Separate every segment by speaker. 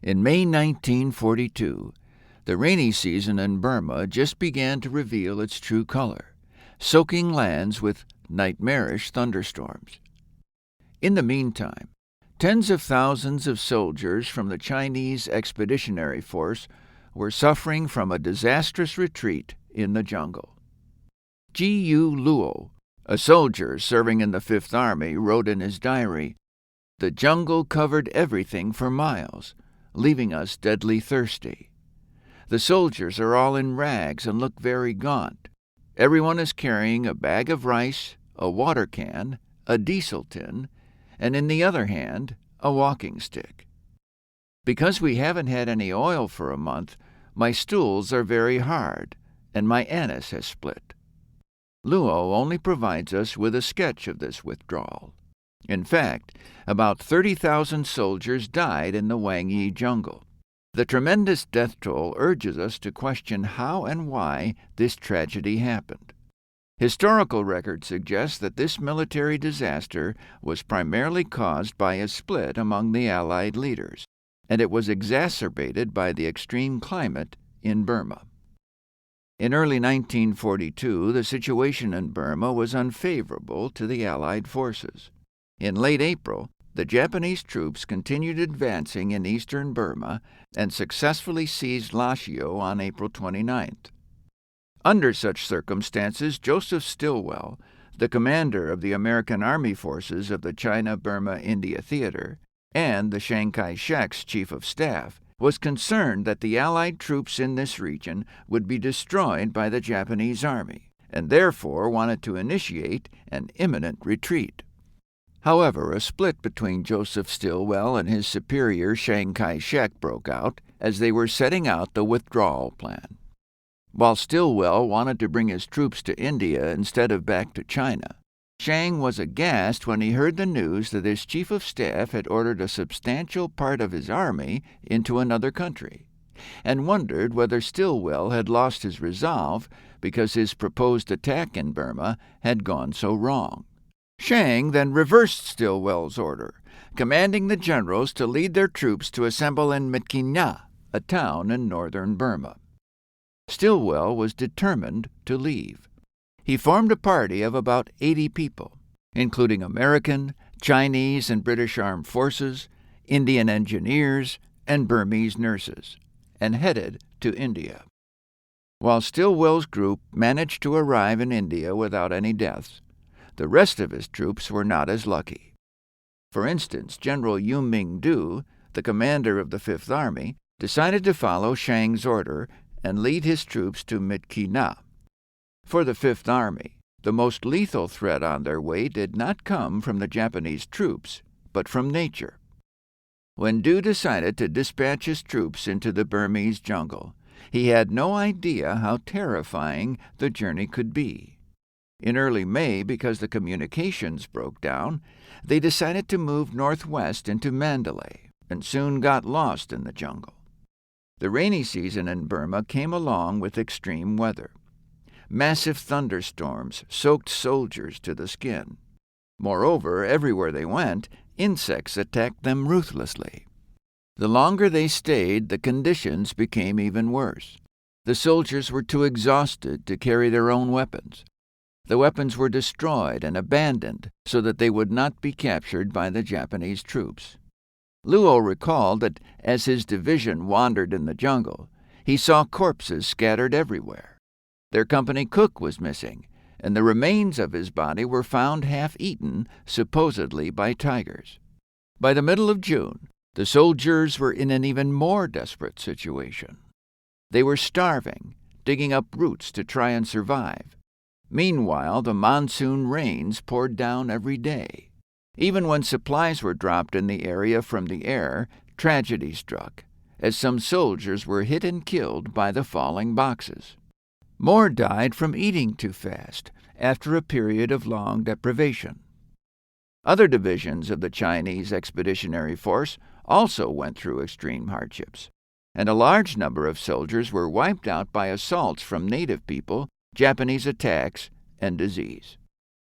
Speaker 1: In May 1942, the rainy season in Burma just began to reveal its true color, soaking lands with nightmarish thunderstorms. In the meantime, tens of thousands of soldiers from the Chinese Expeditionary Force were suffering from a disastrous retreat in the jungle. G.U. Luo, a soldier serving in the Fifth Army, wrote in his diary, "The jungle covered everything for miles, leaving us deadly thirsty. The soldiers are all in rags and look very gaunt. Everyone is carrying a bag of rice, a water can, a diesel tin, and in the other hand, a walking stick. Because we haven't had any oil for a month, my stools are very hard, and my anus has split." Luo only provides us with a sketch of this withdrawal. In fact, about 30,000 soldiers died in the Wangyi jungle. The tremendous death toll urges us to question how and why this tragedy happened. Historical records suggest that this military disaster was primarily caused by a split among the Allied leaders, and it was exacerbated by the extreme climate in Burma. In early 1942, the situation in Burma was unfavorable to the Allied forces. In late April, the Japanese troops continued advancing in eastern Burma and successfully seized Lashio on April 29th. Under such circumstances, Joseph Stilwell, the commander of the American Army forces of the China-Burma-India theater, and the Chiang Kai-Shek's chief of staff, was concerned that the Allied troops in this region would be destroyed by the Japanese army, and therefore wanted to initiate an imminent retreat. However, a split between Joseph Stilwell and his superior Chiang Kai-Shek broke out as they were setting out the withdrawal plan. While Stilwell wanted to bring his troops to India instead of back to China, Chiang was aghast when he heard the news that his chief of staff had ordered a substantial part of his army into another country, and wondered whether Stilwell had lost his resolve because his proposed attack in Burma had gone so wrong. Chiang then reversed Stilwell's order, commanding the generals to lead their troops to assemble in Myitkyina, a town in northern Burma. Stilwell was determined to leave. He formed a party of about 80 people, including American, Chinese, and British armed forces, Indian engineers, and Burmese nurses, and headed to India. While Stilwell's group managed to arrive in India without any deaths, the rest of his troops were not as lucky. For instance, General Yu Ming-du, the commander of the Fifth Army, decided to follow Chiang's order and lead his troops to Myitkyina. For the Fifth Army, the most lethal threat on their way did not come from the Japanese troops, but from nature. When Du decided to dispatch his troops into the Burmese jungle, he had no idea how terrifying the journey could be. In early May, because the communications broke down, they decided to move northwest into Mandalay and soon got lost in the jungle. The rainy season in Burma came along with extreme weather. Massive thunderstorms soaked soldiers to the skin. Moreover, everywhere they went, insects attacked them ruthlessly. The longer they stayed, the conditions became even worse. The soldiers were too exhausted to carry their own weapons. The weapons were destroyed and abandoned so that they would not be captured by the Japanese troops. Luo recalled that as his division wandered in the jungle, he saw corpses scattered everywhere. Their company cook was missing, and the remains of his body were found half-eaten, supposedly by tigers. By the middle of June, the soldiers were in an even more desperate situation. They were starving, digging up roots to try and survive. Meanwhile, the monsoon rains poured down every day. Even when supplies were dropped in the area from the air, tragedy struck, as some soldiers were hit and killed by the falling boxes. More died from eating too fast after a period of long deprivation. Other divisions of the Chinese Expeditionary Force also went through extreme hardships, and a large number of soldiers were wiped out by assaults from native people, Japanese attacks, and disease.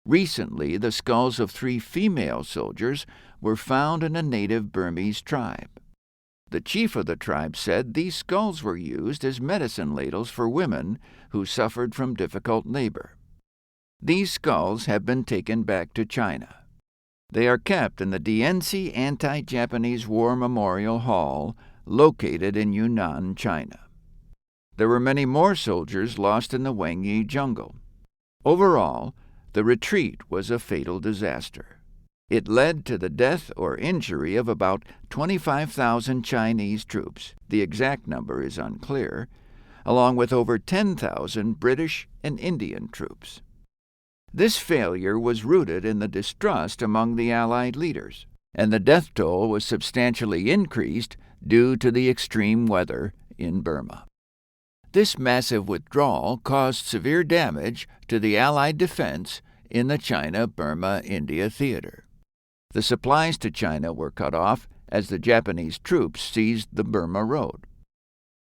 Speaker 1: Recently, the skulls of 3 female soldiers were found in a native Burmese tribe. The chief of the tribe said these skulls were used as medicine ladles for women who suffered from difficult labor. These skulls have been taken back to China. They are kept in the DNC Anti-Japanese War Memorial Hall, located in Yunnan, China. There were many more soldiers lost in the Wangyi jungle. Overall, the retreat was a fatal disaster. It led to the death or injury of about 25,000 Chinese troops, the exact number is unclear, along with over 10,000 British and Indian troops. This failure was rooted in the distrust among the Allied leaders, and the death toll was substantially increased due to the extreme weather in Burma. This massive withdrawal caused severe damage to the Allied defense in the China-Burma-India theater. The supplies to China were cut off as the Japanese troops seized the Burma Road.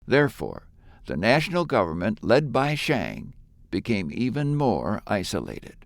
Speaker 1: Therefore, the national government, led by Chiang, became even more isolated.